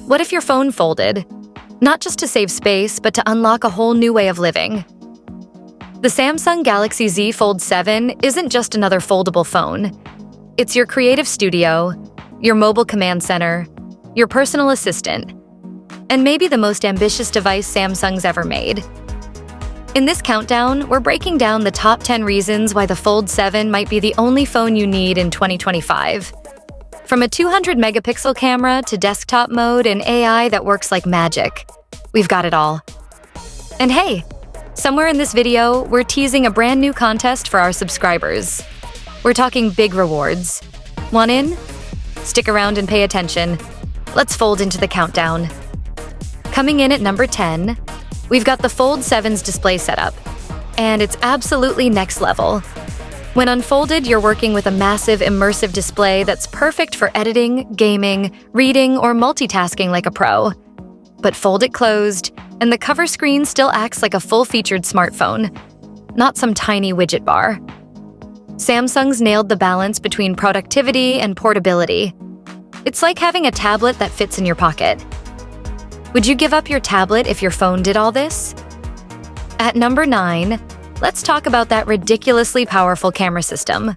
What if your phone folded? Not just to save space, but to unlock a whole new way of living. The Samsung Galaxy Z Fold 7 isn't just another foldable phone. It's your creative studio, your mobile command center, your personal assistant, and maybe the most ambitious device Samsung's ever made. In this countdown, we're breaking down the top 10 reasons why the Fold 7 might be the only phone you need in 2025. From a 200-megapixel camera to desktop mode and AI that works like magic, we've got it all. And hey, somewhere in this video, we're teasing a brand new contest for our subscribers. We're talking big rewards. Want in? Stick around and pay attention. Let's fold into the countdown. Coming in at number 10, we've got the Fold 7's display setup. And it's absolutely next level. When unfolded, you're working with a massive, immersive display that's perfect for editing, gaming, reading, or multitasking like a pro. But fold it closed, and the cover screen still acts like a full-featured smartphone, not some tiny widget bar. Samsung's nailed the balance between productivity and portability. It's like having a tablet that fits in your pocket. Would you give up your tablet if your phone did all this? At number 9, let's talk about that ridiculously powerful camera system.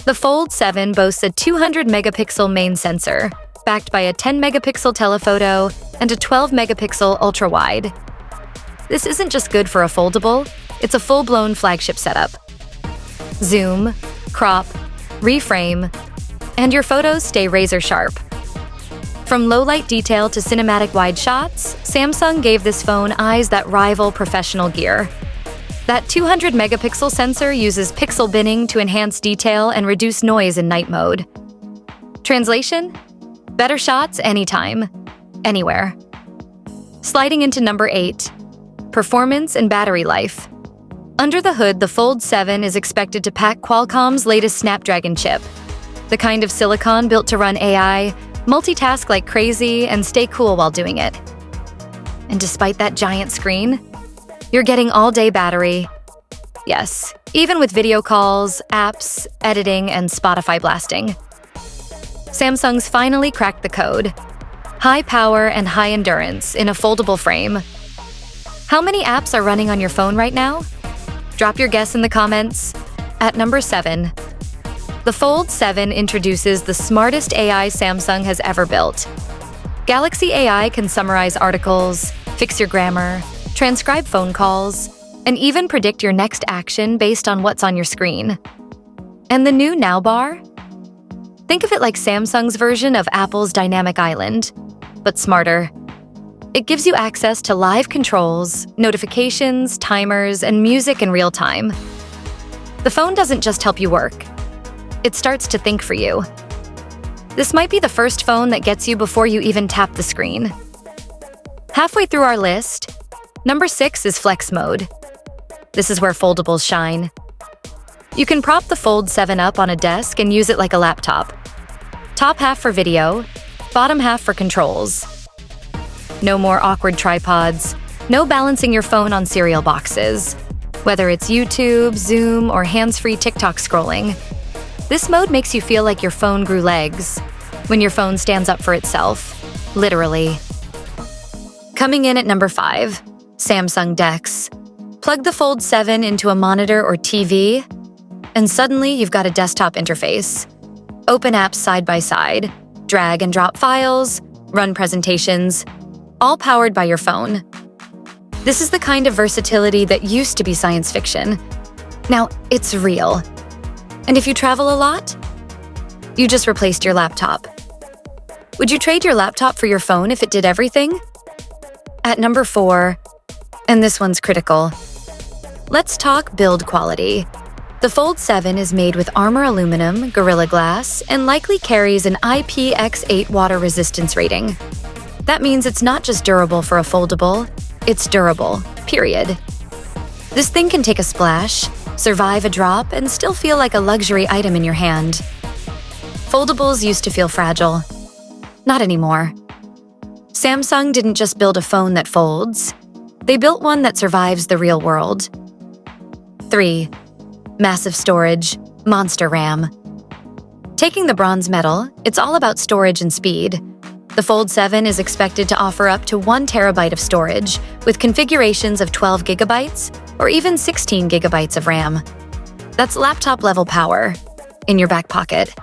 The Fold 7 boasts a 200-megapixel main sensor, backed by a 10-megapixel telephoto and a 12-megapixel ultra-wide. This isn't just good for a foldable, it's a full-blown flagship setup. Zoom, crop, reframe, and your photos stay razor-sharp. From low-light detail to cinematic wide shots, Samsung gave this phone eyes that rival professional gear. That 200-megapixel sensor uses pixel binning to enhance detail and reduce noise in night mode. Translation? Better shots anytime, anywhere. Sliding into number 8, performance and battery life. Under the hood, the Fold 7 is expected to pack Qualcomm's latest Snapdragon chip, the kind of silicon built to run AI, multitask like crazy, and stay cool while doing it. And despite that giant screen, you're getting all-day battery. Yes, even with video calls, apps, editing, and Spotify blasting. Samsung's finally cracked the code. High power and high endurance in a foldable frame. How many apps are running on your phone right now? Drop your guess in the comments. At number 7, the Fold 7 introduces the smartest AI Samsung has ever built. Galaxy AI can summarize articles, fix your grammar, transcribe phone calls, and even predict your next action based on what's on your screen. And the new Now bar? Think of it like Samsung's version of Apple's Dynamic Island, but smarter. It gives you access to live controls, notifications, timers, and music in real time. The phone doesn't just help you work. It starts to think for you. This might be the first phone that gets you before you even tap the screen. Halfway through our list, number 6 is Flex Mode. This is where foldables shine. You can prop the Fold 7 up on a desk and use it like a laptop. Top half for video, bottom half for controls. No more awkward tripods, no balancing your phone on cereal boxes. Whether it's YouTube, Zoom, or hands-free TikTok scrolling, this mode makes you feel like your phone grew legs when your phone stands up for itself, literally. Coming in at number 5, Samsung DeX. Plug the Fold 7 into a monitor or TV, and suddenly you've got a desktop interface. Open apps side by side, drag and drop files, run presentations, all powered by your phone. This is the kind of versatility that used to be science fiction. Now, it's real. And if you travel a lot, you just replaced your laptop. Would you trade your laptop for your phone if it did everything? At number 4, and this one's critical, let's talk build quality. The Fold 7 is made with Armor aluminum, Gorilla Glass, and likely carries an IPX8 water resistance rating. That means it's not just durable for a foldable, it's durable, period. This thing can take a splash, survive a drop, and still feel like a luxury item in your hand. Foldables used to feel fragile. Not anymore. Samsung didn't just build a phone that folds. They built one that survives the real world. 3. Massive storage, monster RAM. Taking the bronze medal, it's all about storage and speed. The Fold 7 is expected to offer up to 1 terabyte of storage, with configurations of 12 gigabytes or even 16 gigabytes of RAM. That's laptop-level power in your back pocket.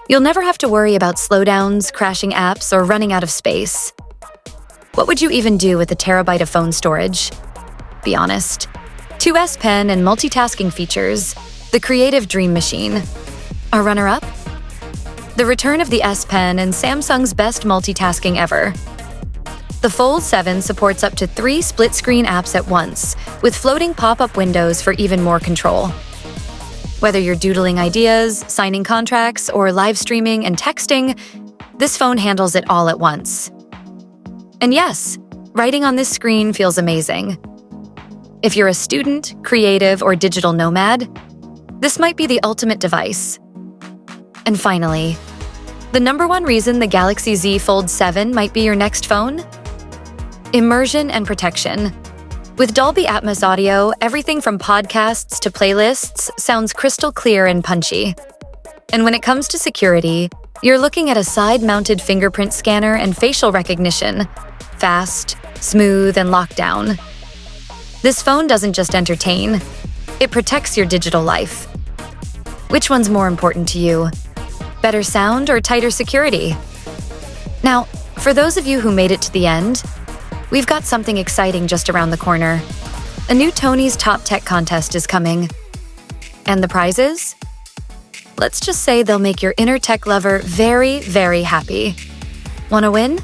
You'll never have to worry about slowdowns, crashing apps, or running out of space. What would you even do with a terabyte of phone storage? Be honest. 2 S Pen and multitasking features, the creative dream machine. Our runner-up? The return of the S Pen and Samsung's best multitasking ever. The Fold 7 supports up to 3 split-screen apps at once, with floating pop-up windows for even more control. Whether you're doodling ideas, signing contracts, or live streaming and texting, this phone handles it all at once. And yes, writing on this screen feels amazing. If you're a student, creative, or digital nomad, this might be the ultimate device. And finally, the #1 reason the Galaxy Z Fold 7 might be your next phone? Immersion and protection. With Dolby Atmos audio, everything from podcasts to playlists sounds crystal clear and punchy. And when it comes to security, you're looking at a side-mounted fingerprint scanner and facial recognition. Fast, smooth, and lockdown. This phone doesn't just entertain, it protects your digital life. Which one's more important to you? Better sound or tighter security? Now, for those of you who made it to the end, we've got something exciting just around the corner. A new Tony's Top Tech contest is coming. And the prizes? Let's just say they'll make your inner tech lover very, very happy. Wanna win?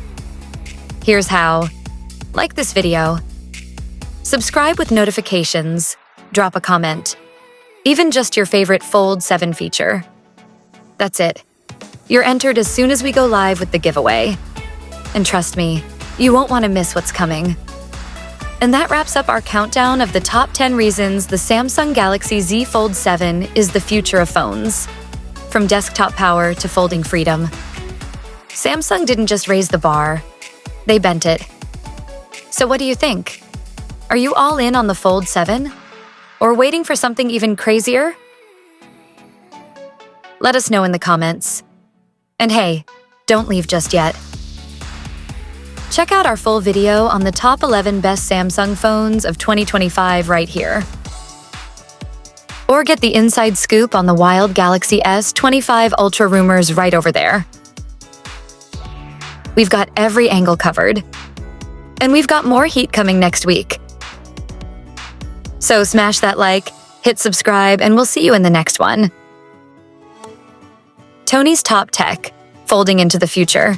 Here's how. Like this video. Subscribe with notifications. Drop a comment. Even just your favorite Fold 7 feature. That's it. You're entered as soon as we go live with the giveaway. And trust me, you won't want to miss what's coming. And that wraps up our countdown of the top 10 reasons the Samsung Galaxy Z Fold 7 is the future of phones. From desktop power to folding freedom. Samsung didn't just raise the bar, they bent it. So what do you think? Are you all in on the Fold 7? Or waiting for something even crazier? Let us know in the comments. And hey, don't leave just yet. Check out our full video on the top 11 best Samsung phones of 2025 right here. Or get the inside scoop on the wild Galaxy S25 Ultra rumors right over there. We've got every angle covered. And we've got more heat coming next week. So smash that like, hit subscribe, and we'll see you in the next one. Tony's Top Tech, folding into the future.